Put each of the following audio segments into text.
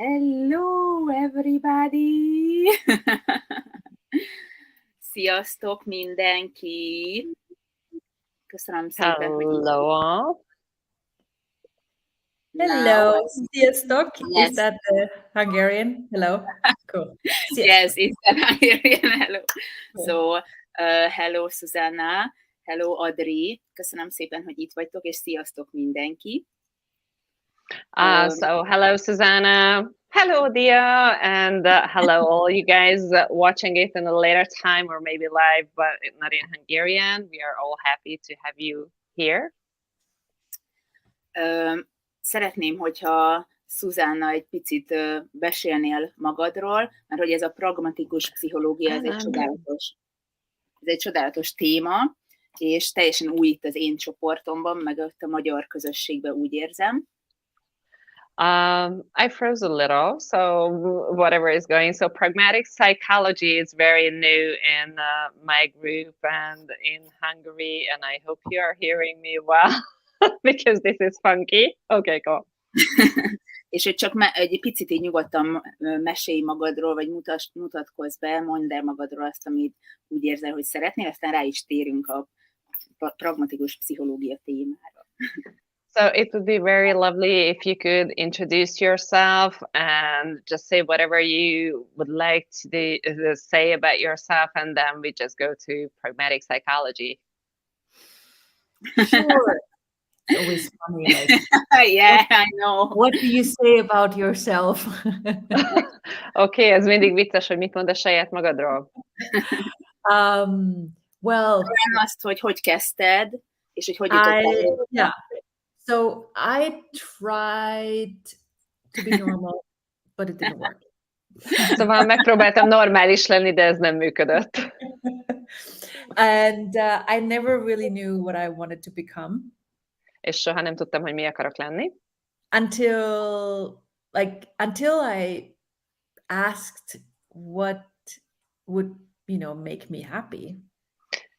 Hello, everybody! Sziasztok mindenki! Köszönöm szépen, hogy Hello. Hello, sziasztok! Yes. Is that the Hungarian? Hello? Cool. Yes, it's an Hungarian hello. So, hello Susanna, hello Adri, köszönöm szépen, hogy itt vagytok, és sziasztok mindenki! So hello, Susanna. Hello, Dia. And hello, all you guys watching it in a later time or maybe live, but not in Hungarian. We are all happy to have you here. Szeretném, hogyha Susanna egy picit beszélnél magadról, mert hogy ez a pragmatikus pszichológia, ez egy csodálatos téma, és teljesen új itt az én csoportomban, meg ott a magyar közösségben, úgy érzem. I froze a little, so whatever is going. So pragmatic psychology is very new in my group and in Hungary, and I hope you are hearing me well because this is funky. Okay, cool. És hogy csak egy picit így nyugodtan mesélj magadról, vagy mutatkozz be, mondd el magadról azt, amit úgy érzel, hogy szeretnél, aztán rá is térünk a pragmatikus pszichológia témára. So it would be very lovely if you could introduce yourself and just say whatever you would like to say about yourself, and then we just go to pragmatic psychology. Sure. It's always funny. Like, Yeah, I know. what do you say about yourself? Okay, ez mindig vicces, hogy mit mond a saját magadról. Well, azt, hogy kezdted, és hogy jutottál. Yeah. So I tried to be normal, but it didn't work. Szóval megpróbáltam normális lenni, de ez nem működött. And I never really knew what I wanted to become. És soha nem tudtam, hogy mi akarok lenni. Until I asked what would, make me happy.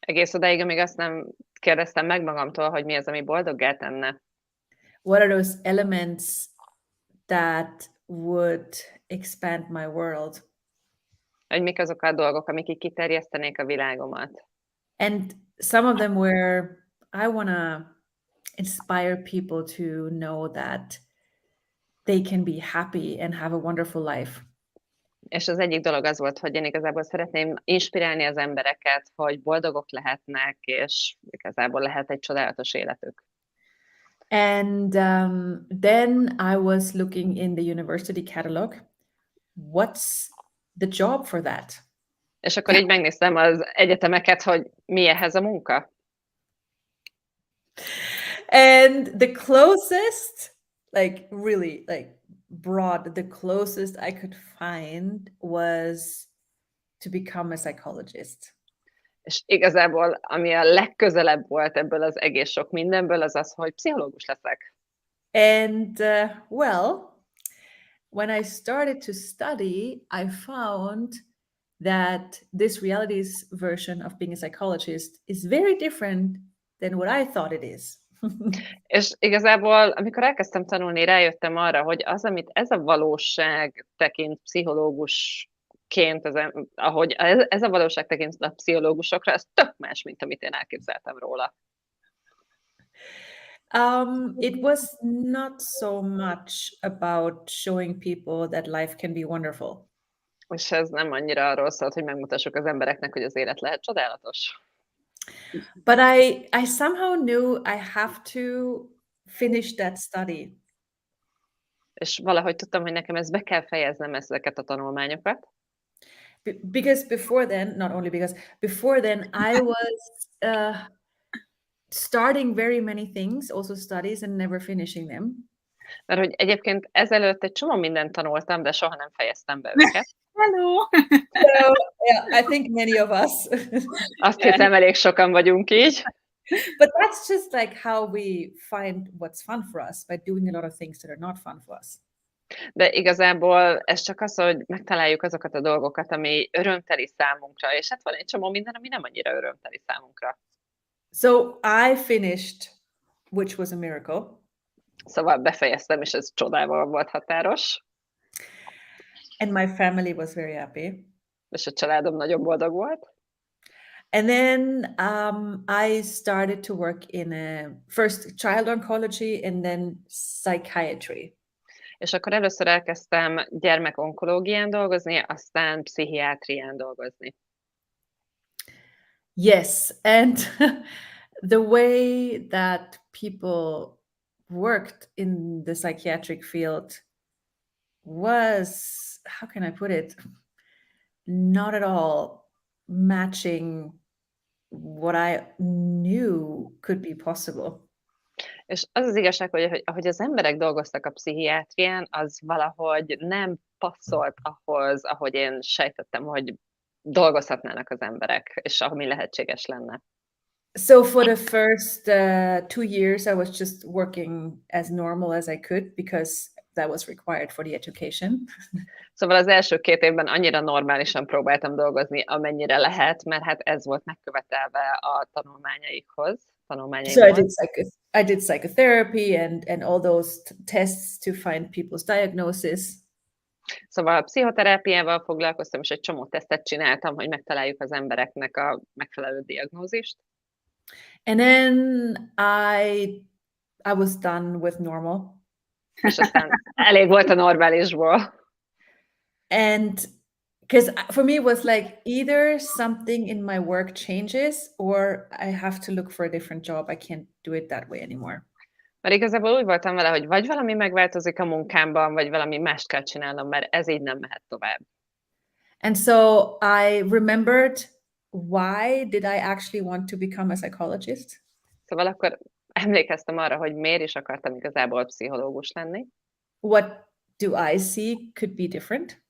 Egész odáig, amíg azt nem kérdeztem meg magamtól, hogy mi az, ami boldoggá tenne. What are those elements that would expand my world? Hogy mik azok a dolgok, amik így kiterjesztenék a világomat. And some of them were, I want to inspire people to know that they can be happy and have a wonderful life. És az egyik dolog az volt, hogy én igazából szeretném inspirálni az embereket, hogy boldogok lehetnek, és igazából lehet egy csodálatos életük. And then I was looking in the university catalog. What's the job for that? És akkor így megnéztem az egyetemeket, hogy mi ehhez a munka. And the closest, really broad, the closest I could find was to become a psychologist. És igazából, ami a legközelebb volt ebből az egész sok mindenből, az az, hogy pszichológus leszek. And when I started to study, I found that this reality's version of being a psychologist is very different than what I thought it is. És igazából, amikor elkezdtem tanulni, rájöttem arra, hogy az, amit ez a valóság tekint pszichológusként, ahogy ez a valóság tekint a pszichológusokra, ez tök más, mint amit én elképzeltem róla. It was not so much about showing people that life can be wonderful. És ez nem annyira arról szólt, hogy megmutassuk az embereknek, hogy az élet lehet csodálatos. But I somehow knew I have to finish that study. És valahogy tudtam, hogy nekem be kell fejeznem ezeket a tanulmányokat. Because before then I was starting very many things, also studies, and never finishing them. Mert hogy egyébként ezelőtt egy csomó mindent tanultam, de soha nem fejeztem be őket. Hello! So, yeah, I think many of us. Azt hiszem, elég sokan vagyunk így. But that's just how we find what's fun for us, by doing a lot of things that are not fun for us. De igazából ez csak az, hogy megtaláljuk azokat a dolgokat, ami örömteli számunkra, és hát van egy csomó minden, ami nem annyira örömteli számunkra. So I finished, which was a miracle. Szóval befejeztem, és ez csodával volt határos. And my family was very happy. És a családom nagyon boldog volt. And then I started to work in first child oncology and then psychiatry. És akkor először elkezdtem gyermekonkológián dolgozni, aztán pszichiátrián dolgozni. Yes, and the way that people worked in the psychiatric field was, how can I put it, not at all matching what I knew could be possible. És az az igazság, hogy ahogy az emberek dolgoztak a pszichiátrián, az valahogy nem passzolt ahhoz, ahogy én sejtettem, hogy dolgozhatnának az emberek, és ami lehetséges lenne. So for the first 2 years, I was just working as normal as I could because that was required for the education. Szóval az első 2 évben annyira normálisan próbáltam dolgozni, amennyire lehet, mert hát ez volt megkövetelve a tanulmányaimhoz. So I did psychotherapy and all those tests to find people's diagnosis. Szóval a pszichoterápiával foglalkoztam, és egy csomó tesztet csináltam, hogy megtaláljuk az embereknek a megfelelő diagnózist. And then I was done with normal. És aztán elég volt a normálisból. And because for me it was like either something in my work changes or I have to look for a different job. I can't do it that way anymore. Mert igazából úgy voltam vele, hogy vagy valami megváltozik a munkámban, vagy valami mást kell csinálnom, mert ez így nem mehet tovább. And so I remembered, why did I actually want to become a psychologist? Szóval akkor emlékeztem arra, hogy miért is akartam igazából pszichológus lenni. What do I see could be different?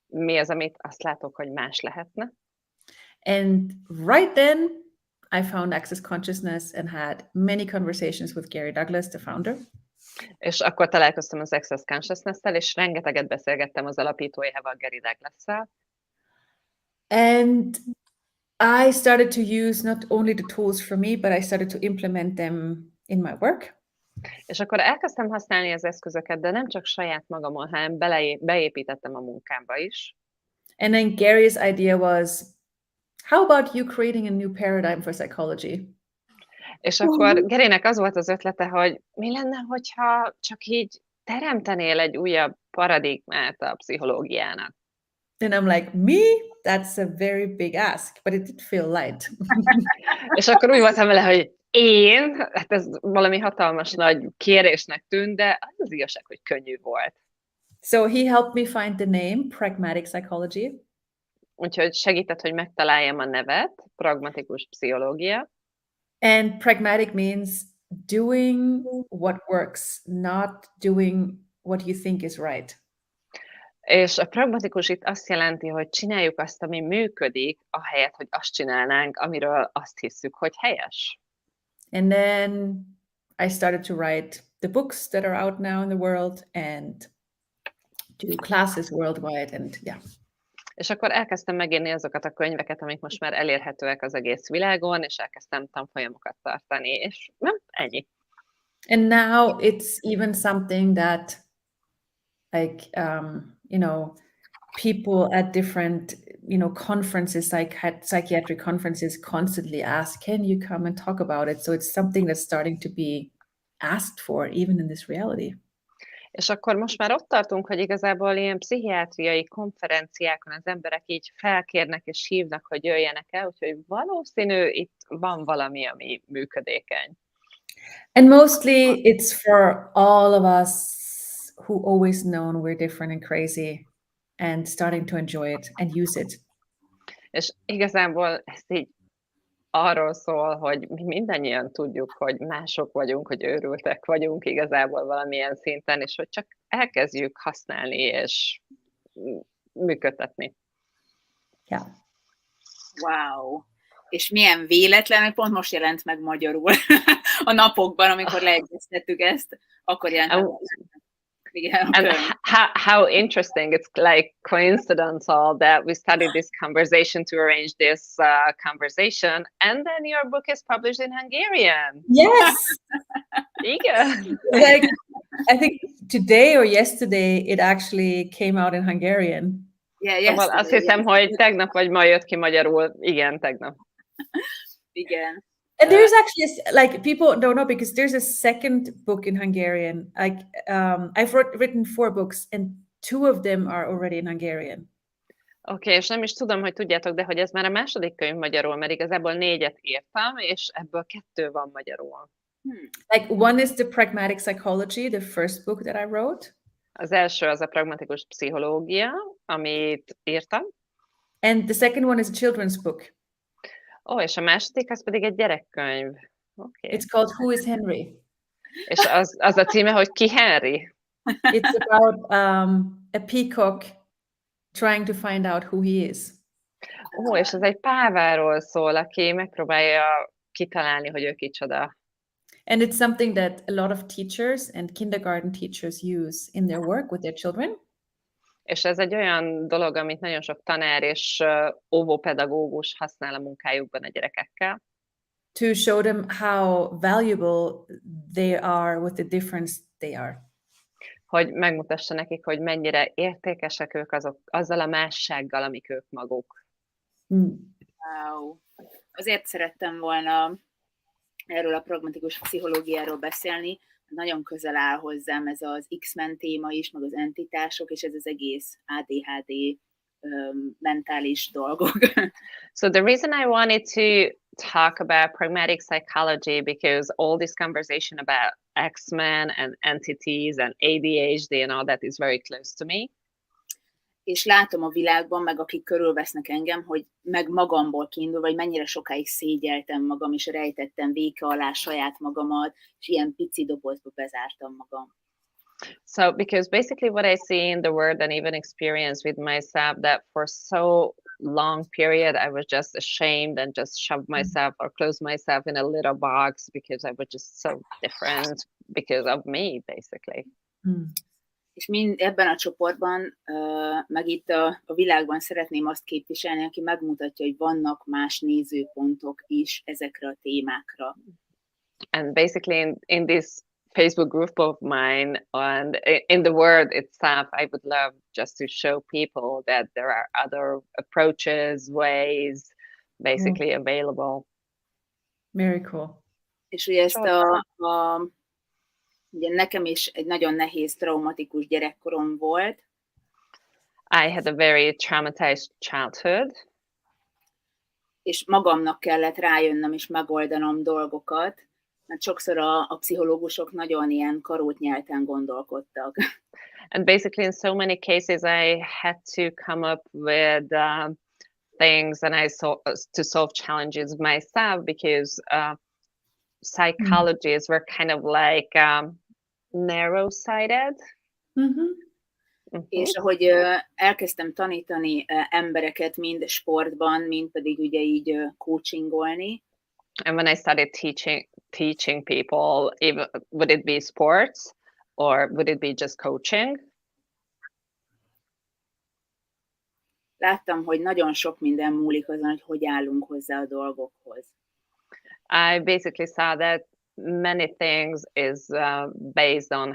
Mi az, amit azt látok, hogy más lehetne. And right then, I found Access Consciousness and had many conversations with Gary Douglas, the founder. És akkor találkoztam az Access Consciousness-tel, és rengeteget beszélgettem az alapítójával, Gary Douglas-szel. And I started to use not only the tools for me, but I started to implement them in my work. És akkor elkezdtem használni az eszközöket, de nem csak saját magamon, hanem beépítettem a munkámba is. And then Gary's idea was, how about you creating a new paradigm for psychology? És akkor Garynek az volt az ötlete, hogy mi lenne, hogyha csak így teremtenél egy újabb paradigmát a pszichológiának. And I'm like, me? That's a very big ask, but it did feel light. És akkor úgy voltam vele, hogy én, hát ez valami hatalmas nagy kérésnek tűnt, de az igazság, hogy könnyű volt. So he helped me find the name, Pragmatic Psychology. Úgyhogy segített, hogy megtaláljam a nevet, Pragmatikus Pszichológia. And pragmatic means doing what works, not doing what you think is right. És a pragmatikus itt azt jelenti, hogy csináljuk azt, ami működik, ahelyett, hogy azt csinálnánk, amiről azt hiszük, hogy helyes. And then I started to write the books that are out now in the world and do classes worldwide, and yeah. És akkor elkezdtem megírni azokat a könyveket, amik most már elérhetőek az egész világon, és elkezdtem tanfolyamokat tartani, és nem, ennyi. And now it's even something that, like, people at different, conferences, psychiatric conferences constantly ask, can you come and talk about it? So it's something that's starting to be asked for, even in this reality. És akkor most már ott tartunk, hogy igazából ilyen pszichiátriai konferenciákon az emberek így felkérnek és hívnak, hogy jöjjenek el, úgyhogy valószínű itt van valami, ami működékeny. And mostly it's for all of us who always known we're different and crazy and starting to enjoy it and use it. És igazából ez így arról szól, hogy mi mindannyian tudjuk, hogy mások vagyunk, hogy őrültek vagyunk igazából valamilyen szinten, és hogy csak elkezdjük használni és működtetni. Yeah. Wow! És milyen véletlen, hogy pont most jelent meg magyarul a napokban, amikor leegyeztettük ezt, akkor jelent meg. And how interesting, it's like coincidental that we studied this conversation to arrange this conversation, and then your book is published in Hungarian. Yes. Igen. Like, I think today or yesterday it actually came out in Hungarian. Yeah, Szóval azt hiszem, hogy tegnap vagy ma jött ki magyarul. Igen, tegnap. Igen. And there's actually, like, people don't know because there's a second book in Hungarian. Like, I've written 4 books and 2 of them are already in Hungarian. Oké, és nem is tudom, hogy tudjátok, de hogy ez már a második könyv magyarul, mert igazából 4-et írtam, és ebből 2 van magyarul. Like, one is the Pragmatic Psychology, the first book that I wrote. Az első az a Pragmatikus Pszichológia, amit írtam. And the second one is a children's book. És a második az pedig egy gyerekkönyv. Okay. It's called Who is Henry? És az a címe, hogy Ki Henry? It's about a peacock trying to find out who he is. És ez egy páváról szól, aki megpróbálja kitalálni, hogy ő kicsoda. And it's something that a lot of teachers and kindergarten teachers use in their work with their children. És ez egy olyan dolog, amit nagyon sok tanár és óvópedagógus használ a munkájukban a gyerekekkel. To show them how valuable they are with the difference they are. Hogy megmutassa nekik, hogy mennyire értékesek ők azzal a mássággal, amik ők maguk. Wow. Azért szerettem volna erről a pragmatikus pszichológiáról beszélni, nagyon közel áll hozzám ez az X-Men téma is, meg az entitások, és ez az egész ADHD mentális dolgok. So the reason I wanted to talk about pragmatic psychology because all this conversation about X-Men and entities and ADHD and all that is very close to me. És látom a világban, meg akik körülvesznek engem, hogy meg magamból kiindul, vagy mennyire sokáig szégyeltem magam, és rejtettem véka alá saját magamat, és ilyen pici dobozba bezártam magam. So, because basically what I see in the world and even experience with myself, that for so long period I was just ashamed and just shoved myself or closed myself in a little box because I was just so different because of me, basically. És ebben a csoportban, meg itt a világban szeretném azt képviselni, aki megmutatja, hogy vannak más nézőpontok is ezekre a témákra. And basically in this Facebook group of mine and in the world itself, I would love just to show people that there are other approaches, ways, basically available. Very cool. És ugye ezt ugye nekem is egy nagyon nehéz, traumatikus gyerekkorom volt. I had a very traumatized childhood. És magamnak kellett rájönnöm és megoldanom dolgokat, mert sokszor a pszichológusok nagyon ilyen karótnyelten gondolkodtak. And basically in so many cases I had to come up with things and to solve challenges myself because psychologists were kind of like narrow-sighted. És ahogy elkezdtem tanítani embereket mind sportban, mind pedig ugye így coachingolni. And when I started teaching people, even, would it be sports or would it be just coaching? Láttam, hogy nagyon sok minden múlik azon, hogy állunk hozzá a dolgokhoz. I basically saw that many things is based on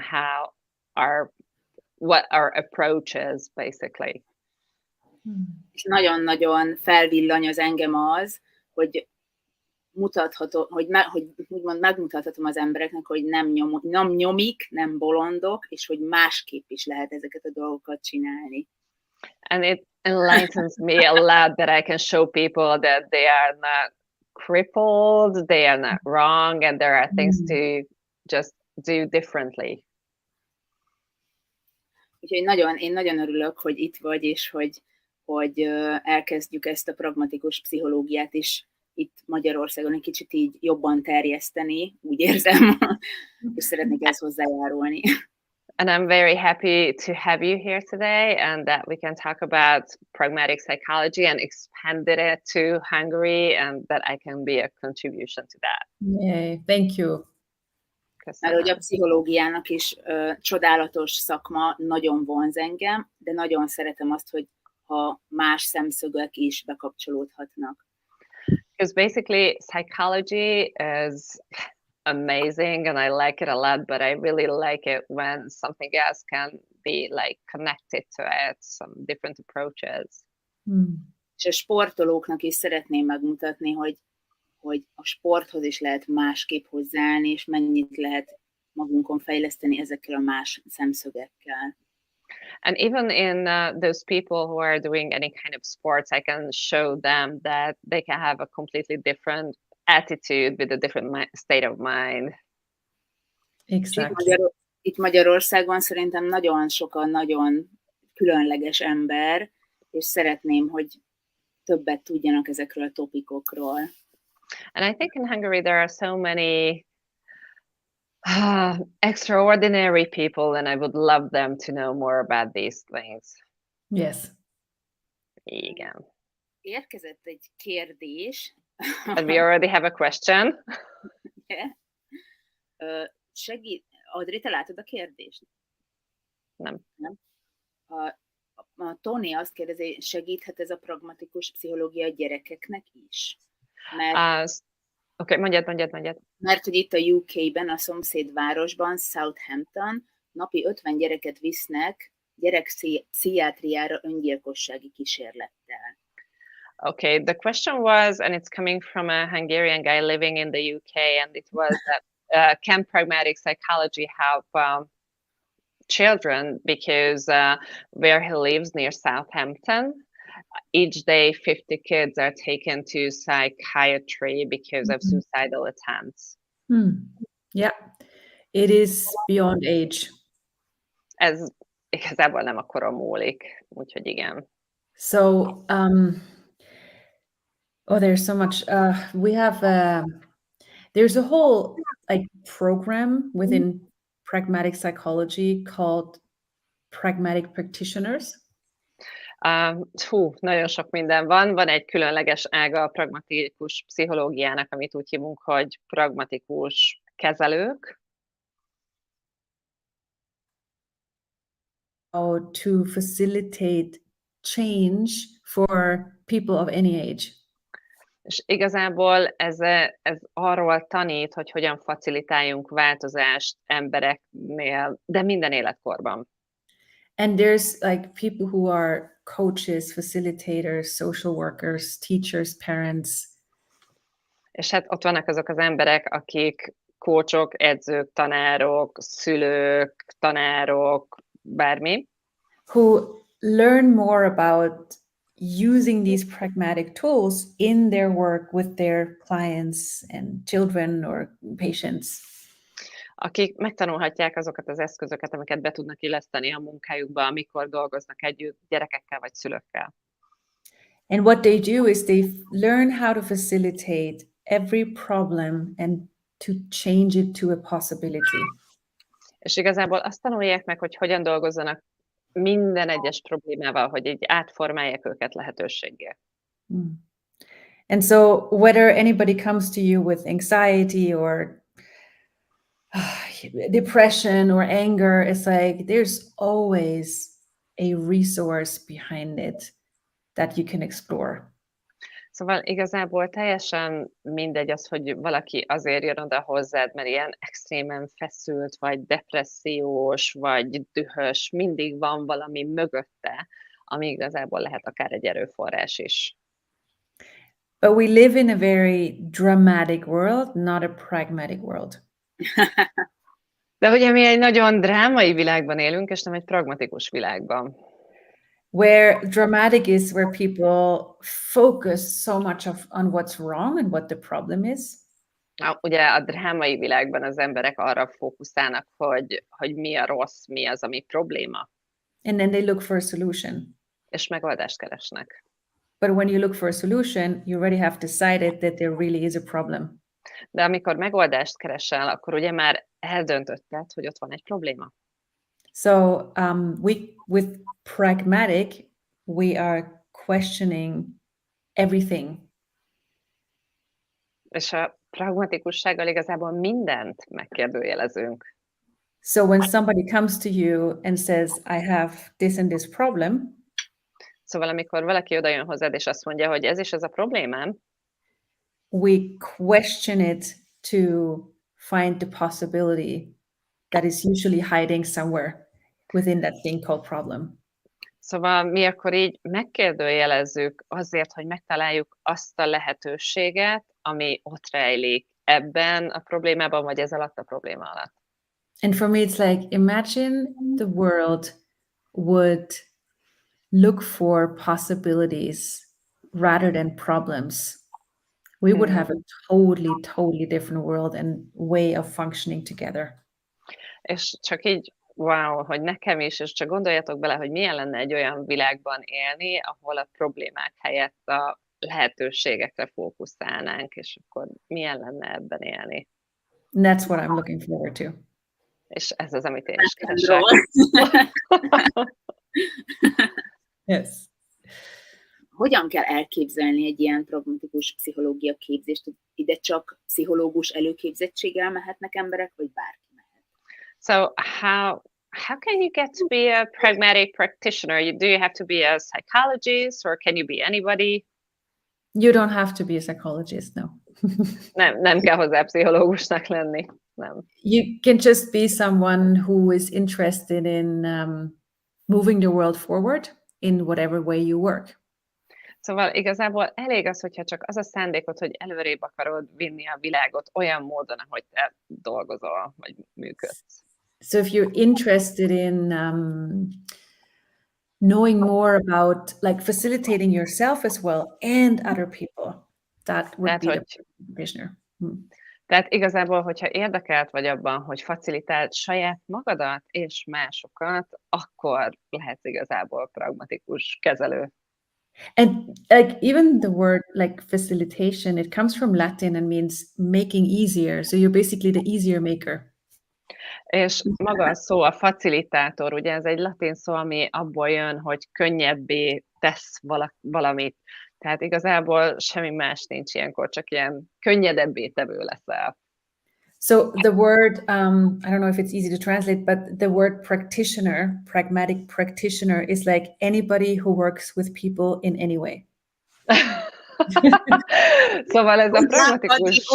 what our approach is, basically. És nagyon-nagyon felvillanyoz engem az, hogy úgymond megmutathatom az embereknek, hogy nem nyomik, nem bolondok, és hogy másképp is lehet ezeket a dolgokat csinálni. And it enlightens me a lot that I can show people that they are not crippled, they are not wrong, and there are things to just do differently. Úgyhogy én nagyon örülök, hogy itt vagy, és hogy elkezdjük ezt a pragmatikus pszichológiát is itt Magyarországon egy kicsit így jobban terjeszteni, úgy érzem, és szeretnék ezt hozzájárulni. And I'm very happy to have you here today and that we can talk about pragmatic psychology and expanded it to Hungary and that I can be a contribution to that. Yay, thank you. Mert hogy a pszichológiának is csodálatos szakma, nagyon vonz engem, de nagyon szeretem azt, hogy ha más szemszögek is bekapcsolódhatnak. Because basically psychology is amazing and I like it a lot, but I really like it when something else can be like connected to it, some different approaches. És a sportolóknak is szeretném megmutatni, hogy a sporthoz is lehet másképp hozzáállni, és mennyit lehet magunkon fejleszteni ezekkel a más szemszögekkel. And even in those people who are doing any kind of sports, I can show them that they can have a completely different attitude with a different state of mind. Exactly. Itt Magyarországon szerintem nagyon sokan nagyon különleges ember, és szeretném, hogy többet tudjanak ezekről a topikokról. And I think in Hungary there are so many extraordinary people, and I would love them to know more about these things. Yes. Igen. Érkezett egy kérdés. And we already have a question. Segít. Adri, te látod a kérdést? Nem. A Tony azt kérdezi, segíthet ez a pragmatikus pszichológia a gyerekeknek is? Oké, mondjad. Mert hogy itt a UK-ben, a szomszédvárosban, Southampton, napi 50 gyereket visznek gyerekpszichiátriára öngyilkossági kísérlettel. Okay, the question was, and it's coming from a Hungarian guy living in the UK, and it was that can pragmatic psychology help children, because where he lives near Southampton, each day 50 kids are taken to psychiatry because of suicidal attempts. Yeah, it is beyond age. Ez igazából nem a koron múlik, úgyhogy igen. So, there's so much. We have there's a whole program within pragmatic psychology called pragmatic practitioners. Nagyon sok minden van. Van egy különleges ága a pragmatikus pszichológiának, amit úgy hívunk, hogy pragmatikus kezelők. How to facilitate change for people of any age. És igazából ez arról tanít, hogy hogyan facilitáljunk változást embereknél, de minden életkorban. And there's people who are coaches, facilitators, social workers, teachers, parents. És hát ott vannak azok az emberek, akik coachok, edzők, tanárok, szülők, tanárok, bármi. Who learn more about using these pragmatic tools in their work with their clients and children or patients. Akik megtanulhatják azokat az eszközöket, amiket be tudnak illeszteni a munkájukba, amikor dolgoznak együtt gyerekekkel vagy szülőkkel. And what they do is they learn how to facilitate every problem and to change it to a possibility. És igazából azt tanulják meg, hogy hogyan dolgozzanak minden egyes problémával, hogy így átformálják őket lehetőséggé. And so whether anybody comes to you with anxiety or depression or anger, it's there's always a resource behind it that you can explore. Szóval igazából teljesen mindegy az, hogy valaki azért jön oda hozzád, mert ilyen extrémen feszült, vagy depressziós, vagy dühös, mindig van valami mögötte, ami igazából lehet akár egy erőforrás is. But we live in a very dramatic world, not a pragmatic world. De ugye mi egy nagyon drámai világban élünk, és nem egy pragmatikus világban. Where dramatic is where people focus so much on what's wrong and what the problem is. Ugye a drámai világban az emberek arra fókuszálnak, hogy mi a rossz, mi az, ami probléma. And then they look for a solution. És megoldást keresnek. But when you look for a solution, you already have decided that there really is a problem. De amikor megoldást keresel, akkor ugye már eldöntötted, hogy ott van egy probléma. So with pragmatic, we are questioning everything. És a pragmatikussággal igazából mindent megkérdőjelezünk. So when somebody comes to you and says, I have this and this problem. Szóval amikor valaki odajön hozzád, és azt mondja, hogy ez is ez a problémám, we question it to find the possibility that is usually hiding somewhere within that thing called problem. Szóval mi akkor így megkérdőjelezzük azért, hogy megtaláljuk azt a lehetőséget, ami ott rejlik ebben a problémában, vagy ez alatt a probléma alatt. And for me, it's like, imagine the world would look for possibilities rather than problems. We would have a totally different world and way of functioning together. És csak így, wow, hogy nekem is, és csak gondoljatok bele, hogy milyen lenne egy olyan világban élni, ahol a problémák helyett a lehetőségekre fókuszálnánk, és akkor milyen lenne ebben élni. And that's what I'm looking forward to. És ez az, amit én is keresek. Yes. Hogyan kell elképzelni egy ilyen pragmatikus pszichológia képzést? Ide csak pszichológus előképzettséggel mehetnek emberek, vagy bárki mehet? So how can you get to be a pragmatic practitioner? Do you have to be a psychologist, or can you be anybody? You don't have to be a psychologist, no. Nem kell hozzá pszichológusnak lenni. Nem. You can just be someone who is interested in moving the world forward in whatever way you work. Szóval igazából elég az, hogyha csak az a szándékod, hogy előrébb akarod vinni a világot olyan módon, ahogy te dolgozol, vagy működsz. So if you're interested in knowing more about like facilitating yourself as well and other people, that would be the practitioner. Tehát igazából, hogyha érdekelt vagy abban, hogy facilitáld saját magadat és másokat, akkor lehetsz igazából pragmatikus kezelő. And like even the word like facilitation, it comes from Latin and means making easier. So you're basically the easier maker. És maga a szó, a facilitátor, ugye ez egy latin szó, ami abból jön, hogy könnyebbé tesz valamit. Tehát igazából semmi más nincs ilyenkor, csak ilyen könnyedebbé tevő leszel. So the word, I don't know if it's easy to translate, but the word practitioner, pragmatic practitioner, is like anybody who works with people in any way. Szóval ez a pragmatikus...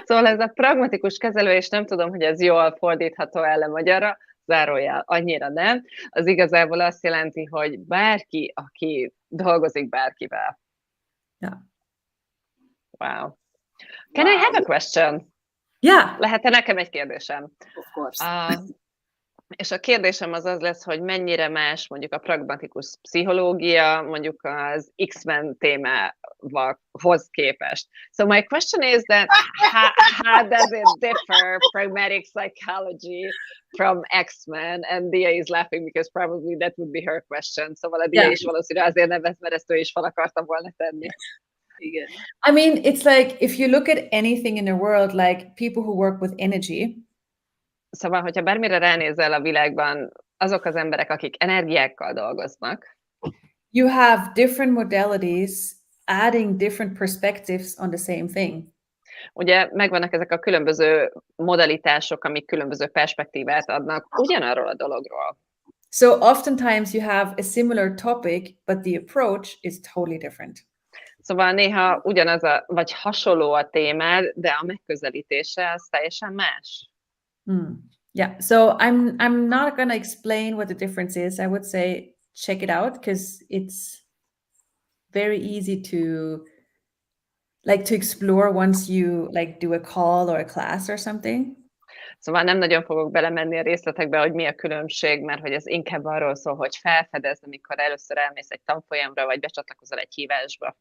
Szóval ez a pragmatikus kezelő, és nem tudom, hogy ez jól fordítható el magyarra, zárójel, annyira nem. Az igazából azt jelenti, hogy bárki, aki dolgozik bárkivel. Yeah. Wow. Can I have a question? Yeah. Lehet-e nekem egy kérdésem? Of course. És a kérdésem az lesz, hogy mennyire más mondjuk a pragmatikus pszichológia, mondjuk az X-Men témához képest. So my question is that how does it differ, pragmatic psychology from X-Men? And Dia is laughing because probably that would be her question. Szóval a Dia is valószínűleg azért nevez, mert ezt ő is fel akarta volna tenni. Igen. I mean, it's like if you look at anything in the world, like people who work with energy. Szóval, hogyha bármire ránézel a világban, azok az emberek, akik energiákkal dolgoznak. You have different modalities adding different perspectives on the same thing. Ugye megvannak ezek a különböző modalitások, amik különböző perspektívát adnak ugyanarról a dologról. So oftentimes you have a similar topic, but the approach is totally different. Szóval néha ugyanaz vagy hasonló a témád, de a megközelítése az teljesen más. Yeah, so I'm not going to explain what the difference is. I would say check it out because it's very easy to explore once you like do a call or a class or something. Szóval nem nagyon fogok belemenni a részletekbe, hogy mi a különbség, mert hogy ez inkább arról szól, hogy felfedezd, amikor először elmész egy tanfolyamra, vagy becsatlakozol egy hívásba.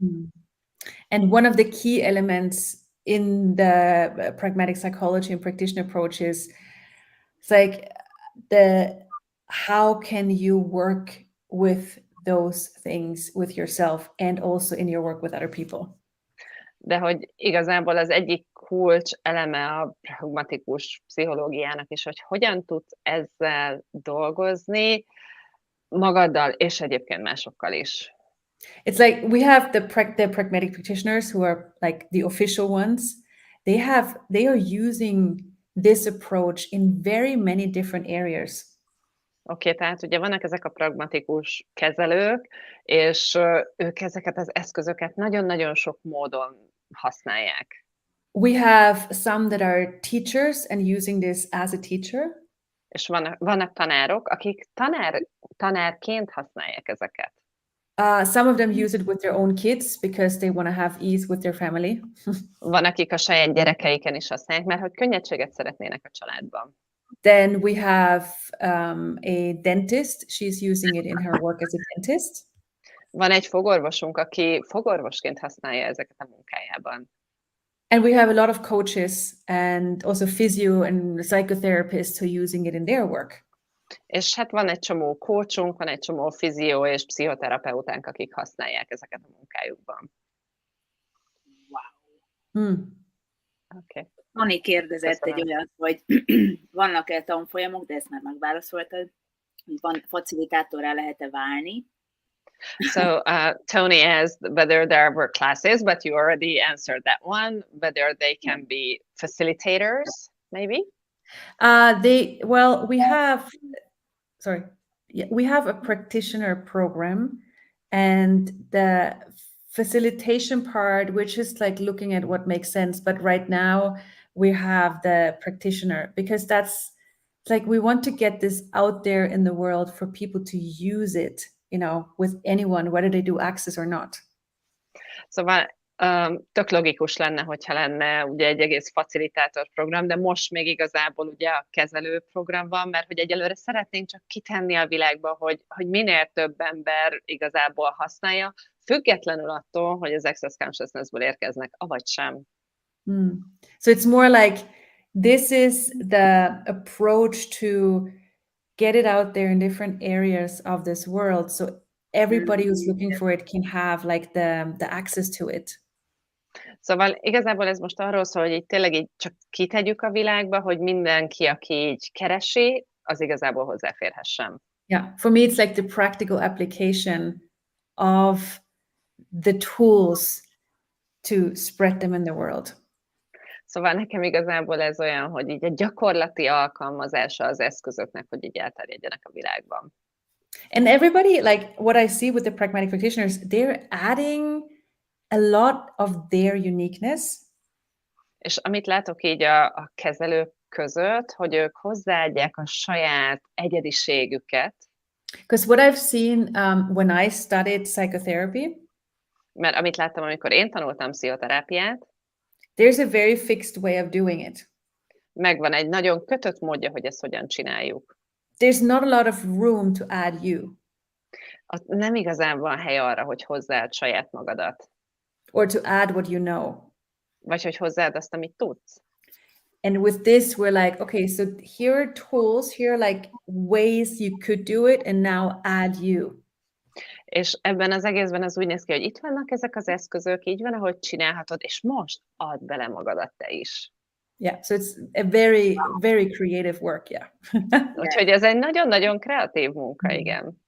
And one of the key elements in the pragmatic psychology and practitioner approach is it's like how can you work with those things with yourself and also in your work with other people. De hogy igazából az egyik kulcs eleme a pragmatikus pszichológiának is, hogy hogyan tudsz ezzel dolgozni magaddal és egyébként másokkal is. It's like we have the pragmatic practitioners who are like the official ones. They are using this approach in very many different areas. Oké, tehát ugye vannak ezek a pragmatikus kezelők, és ők ezeket az eszközöket nagyon-nagyon sok módon használják. We have some that are teachers and using this as a teacher. És vannak tanárok, akik tanárként használják ezeket. Some of them use it with their own kids because they want to have ease with their family. Van, akik a saját gyerekeiken is használják, mert hogy könnyedséget szeretnének a családban. Then we have a dentist. She's using it in her work as a dentist. Van egy fogorvosunk, aki fogorvosként használja ezeket a munkájában. And we have a lot of coaches and also physio and psychotherapists who are using it in their work. És hát van egy csomó coachunk, van egy csomó fizió és pszichoterapeutánk, akik használják ezeket a munkájukban. Wow. Okay. Toni kérdezett egy olyat, hogy vannak-e tanfolyamok, de ezt már megválaszoltad, hogy van facilitátorrá lehet-e válni. So Tony asked whether there were classes, but you already answered that one, whether they can be facilitators, maybe? We have a practitioner program, and the facilitation part, which is like looking at what makes sense. But right now we have the practitioner because that's like, we want to get this out there in the world for people to use it, you know, with anyone, whether they do access or not. Szóval tök logikus lenne, hogyha lenne ugye egy egész facilitátor program, de most még igazából ugye a kezelő program van, mert hogy egyelőre szeretnénk csak kitenni a világba, hogy minél több ember igazából használja, függetlenül attól, hogy az Access Consciousness-ből érkeznek, avagy sem. So it's more like, this is the approach to get it out there in different areas of this world, so everybody who's looking for it can have like the access to it. Szóval igazából ez most arról szól, hogy így tényleg így csak kitegyük a világba, hogy mindenki, aki így keresi, az igazából hozzáférhessen. Yeah, for me it's like the practical application of the tools to spread them in the world. Szóval nekem igazából ez olyan, hogy így a gyakorlati alkalmazása az eszközöknek, hogy így elterjedjenek a világban. And everybody, like what I see with the pragmatic practitioners, they're adding a lot of their uniqueness. És amit látok így a kezelők között, hogy ők hozzáadják a saját egyediségüket. Because what I've seen when I studied psychotherapy, mert amit láttam, amikor én tanultam pszichoterápiát, there's a very fixed way of doing it. Megvan egy nagyon kötött módja, hogy ezt hogyan csináljuk. There's not a lot of room to add you. Nem igazán van hely arra, hogy hozzáad saját magadat. Or to add what you know. Vagy hogy hozzáad azt, amit tudsz. And with this, we're like, okay, so here are tools, here are like ways you could do it, and now add you. És ebben az egészben az úgy néz ki, hogy itt vannak ezek az eszközök, így van, ahogy csinálhatod, és most add bele magadat te is. Yeah, so it's a very, very creative work, yeah. Úgyhogy ez egy nagyon-nagyon kreatív munka, igen.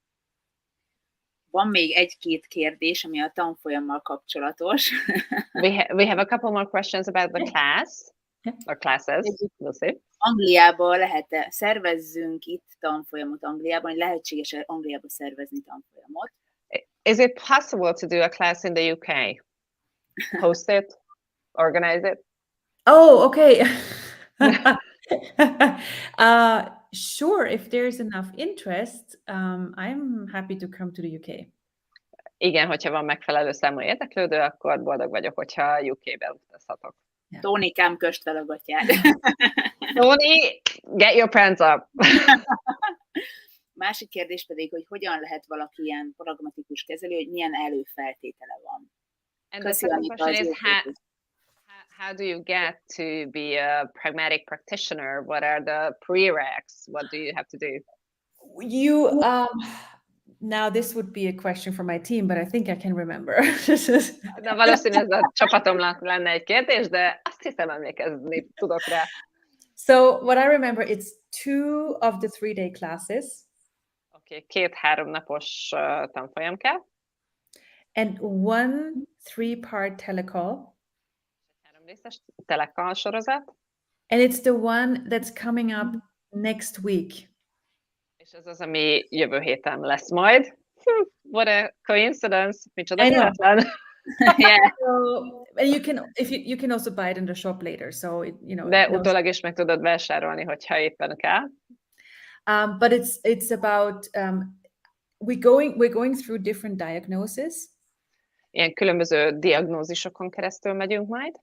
Van még egy-két kérdés, ami a tanfolyammal kapcsolatos. We have a couple more questions about the class, or classes, we'll see. Angliában lehet-e, szervezzünk itt tanfolyamot Angliában, hogy lehetséges Angliában szervezni tanfolyamot? Is it possible to do a class in the UK? Host it? Organize it? Oh, okay. Sure, if there's enough interest, I'm happy to come to the UK. Igen, hogyha van megfelelő számú érdeklődő, akkor boldog vagyok, hogyha UK-be utazhatok. Yeah. Tónikám, köst fel a gatyád. Tony, get your pants up! Másik kérdés pedig, hogy hogyan lehet valaki ilyen pragmatikus kezelő, hogy milyen előfeltétele van. And the second question is, how do you get to be a pragmatic practitioner? What are the prereqs? What do you have to do? Now this would be a question for my team, but I think I can remember. De valószínűleg ez a csapatomnak lenne egy kérdés, de azt hiszem emlékezni tudok rá. So what I remember, it's 2 of the 3-day classes. Okay, 2-3 napos tanfolyam kell. And 1 3-part telecall. 3 részes telecall sorozat. And it's the one that's coming up next week. És ez az, ami jövő héten lesz majd. What a coincidence! Micsoda véletlen! Yeah. So, and you can also buy it in the shop later. So De utólag is meg tudod vásárolni, hogyha éppen kell. But it's about we're going through different diagnoses. Ilyen különböző diagnózisokon keresztül megyünk majd.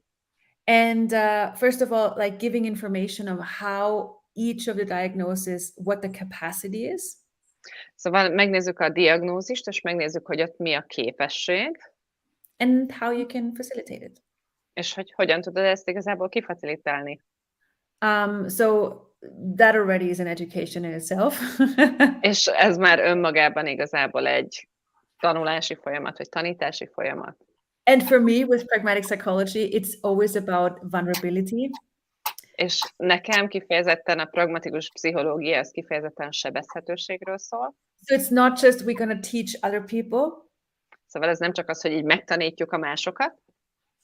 And first of all, like giving information of how each of the diagnoses, what the capacity is. Szóval megnézzük a diagnózist, és megnézzük, hogy ott mi a képesség. And how you can facilitate it. És hogy hogyan tudod ezt igazából kifacilitálni. So that already is an education in itself. És ez már önmagában igazából egy tanulási folyamat, vagy tanítási folyamat. And for me, with pragmatic psychology, it's always about vulnerability. És nekem kifejezetten a pragmatikus pszichológia, ez kifejezetten sebezhetőségről szól. So it's not just we're going to teach other people. Szóval ez nem csak az, hogy így megtanítjuk a másokat.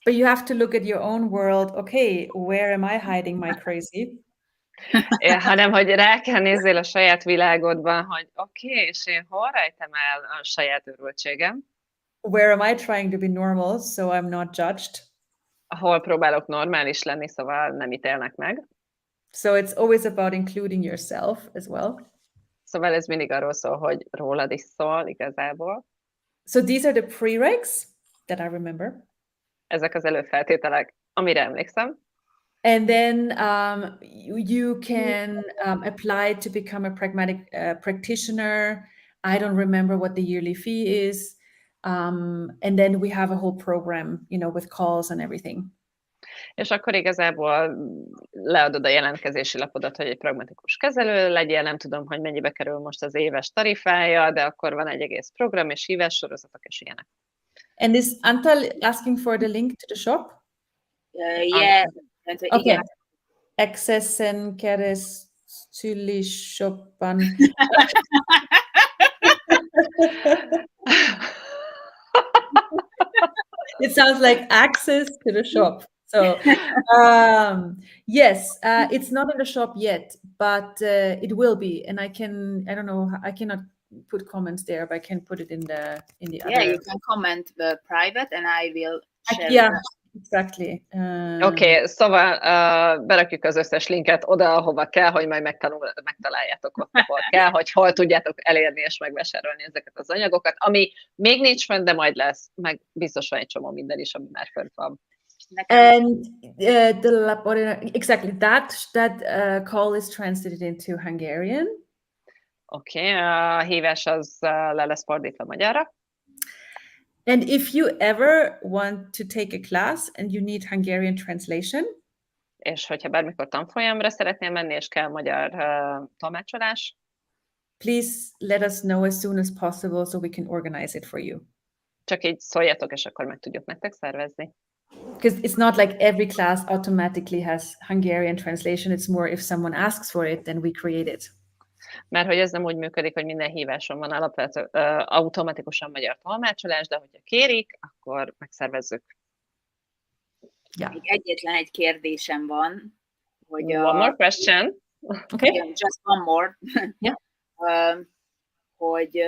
But you have to look at your own world. Okay, where am I hiding my crazy? Hanem, hogy rá kell nézzél a saját világodban, hogy oké, és én hol rejtem el a saját őrültségem? Where am I trying to be normal, so I'm not judged? Hol próbálok normális lenni, szóval nem ítélnek meg. So it's always about including yourself as well. Szóval ez mindig arról szól, hogy rólad is szól igazából. So these are the prereqs that I remember. Ezek az előfeltételek, amire emlékszem. And then you can apply to become a pragmatic practitioner. I don't remember what the yearly fee is. And then we have a whole program, with calls and everything. És akkor igazából leadod a jelentkezési lapodat, hogy egy pragmatikus kezelő legyél, nem tudom, hogy mennyibe kerül most az éves tarifája, de akkor van egy egész program, és hívássorozatok, és ilyenek. And is Antal asking for the link to the shop? Yeah. Okay. Accessen keresztüli shopban. It sounds like access to the shop. So yes, it's not in the shop yet, but it will be. And I don't know, I cannot put comments there, but I can put it in the Yeah, other. you can comment the private and I will share. Yeah, exactly. Oké, szóval berakjuk az összes linket oda, ahova kell, hogy majd megtaláljátok ott, ahol kell, hogy hol tudjátok elérni és megvásárolni ezeket az anyagokat, ami még nincs fönn, de majd lesz, meg biztos van egy csomó minden is, ami már fönt van. And exactly that call is translated into Hungarian. Oké, a hívás az le lesz fordítva magyarra. And if you ever want to take a class and you need Hungarian translation, és hogyha bármikor tanfolyamra szeretnél menni, és kell magyar tolmácsolás, please let us know as soon as possible so we can organize it for you. Csak így szóljatok, és akkor meg tudjuk nektek szervezni. Because it's not like every class automatically has Hungarian translation. It's more if someone asks for it, then we create it. Mert hogy ez nem úgy működik, hogy minden híváson van alapvető automatikusan magyar tolmácsolás, de hogyha kérik, akkor megszervezzük. Yeah. Még egyetlen egy kérdésem van, hogy one more question. Okay. Just one more. Yeah. Hogy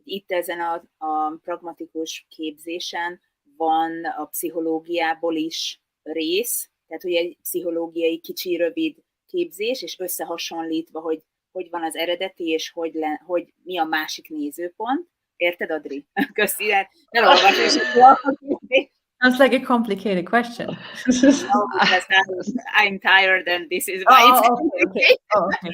itt ezen a pragmatikus képzésen van a pszichológiából is rész, tehát hogy egy pszichológiai kicsi, rövid képzés, és összehasonlítva, hogy van az eredeti, és hogy mi a másik nézőpont. Érted, Adri? Köszi, elolvasom, és Sounds like a complicated question. I'm tired and this is why it's complicated. Okay.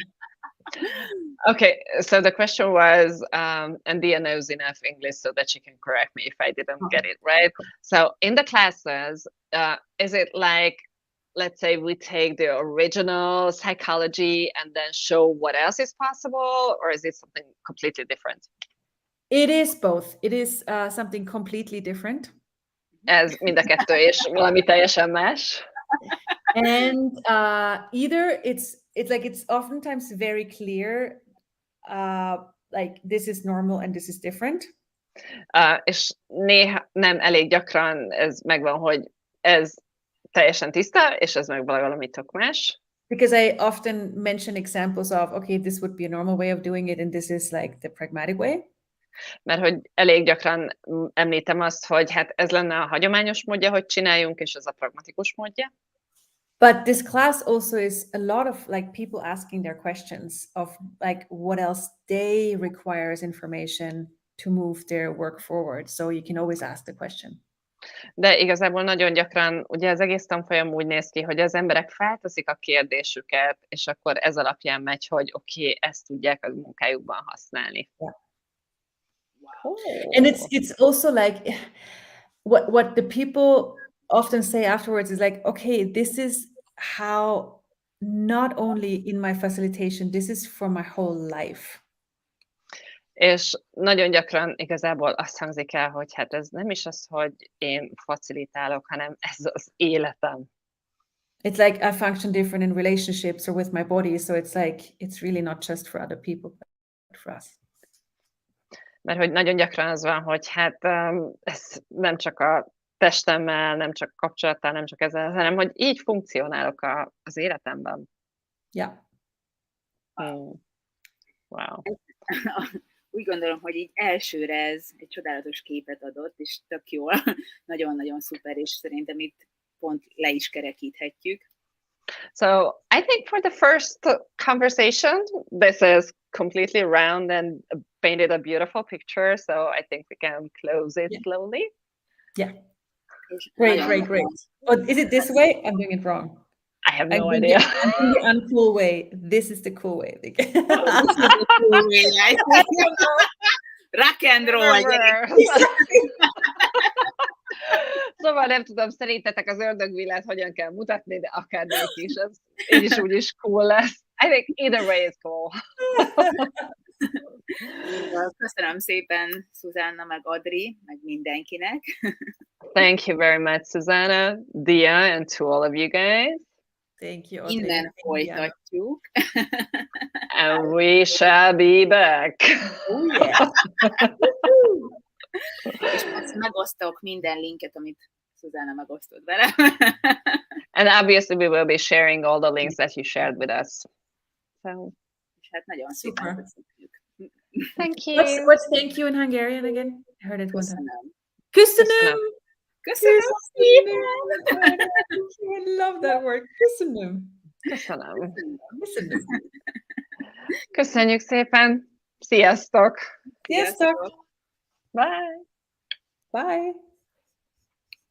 Okay, so the question was, and Dia knows enough English so that she can correct me if I didn't get it right. So in the classes, is it like, let's say we take the original psychology and then show what else is possible, or is it something completely different? It is both. It is something completely different. Ez mind a kettő, és valami teljesen más. And either it's oftentimes very clear, like this is normal and this is different. És néha nem elég gyakran ez megvan, hogy ez teljesen tiszta, és ez meg valami tök más. Because I often mention examples of, okay, this would be a normal way of doing it, and this is like the pragmatic way. Mert hogy elég gyakran említem azt, hogy hát ez lenne a hagyományos módja, hogy csináljunk, és ez a pragmatikus módja. But this class also is a lot of like people asking their questions of like what else they require as information to move their work forward. So you can always ask the question. De igazából nagyon gyakran, ugye az egész tanfolyam úgy néz ki, hogy az emberek felteszik a kérdésüket, és akkor ez alapján megy, hogy oké, ezt tudják a munkájukban használni. Yeah. Wow. And it's also like what the people often say afterwards is like, okay, this is how not only in my facilitation, this is for my whole life. És nagyon gyakran igazából azt hangzik el, hogy hát ez nem is az, hogy én facilitálok, hanem ez az életem. It's like I function different in relationships or with my body, so it's like it's really not just for other people, but for us. Mert hogy nagyon gyakran az van, hogy hát ez nem csak a testemmel, nem csak kapcsolattal, nem csak ezzel, hanem hogy így funkcionálok az életemben. Yeah. Wow. Úgy gondolom, hogy így elsőre ez egy csodálatos képet adott, és tök jól, nagyon-nagyon szuper, és szerintem itt pont le is kerekíthetjük. So I think for the first conversation, this is completely round and painted a beautiful picture. So I think we can close it slowly. Yeah. Great. But is it this way? I'm doing it wrong. I have no idea. I'm doing the uncool way. This is the cool way. This is the cool way. Rock and roll. Szóval nem tudom, szerintetek az ördögvillát hogyan kell mutatni, de akármelyik is, ez így is úgy is cool lesz. I think either way is cool. Köszönöm szépen Susanna, meg Adri, meg mindenkinek. Thank you very much, Susanna, Dia, and to all of you guys. Thank you, Adri. Innen folytatjuk. And we shall be back. Oh, yeah. És most megosztok minden linket, amit Susanna megosztott velem. And obviously we will be sharing all the links that you shared with us. So. És hát nagyon szépen köszönjük. Thank you. What's thank you in Hungarian again? I heard it one time. Köszönöm. Köszönöm szépen. I love that word. Köszönöm. Köszönjük szépen. Sziasztok. Sziasztok. Bye. Bye.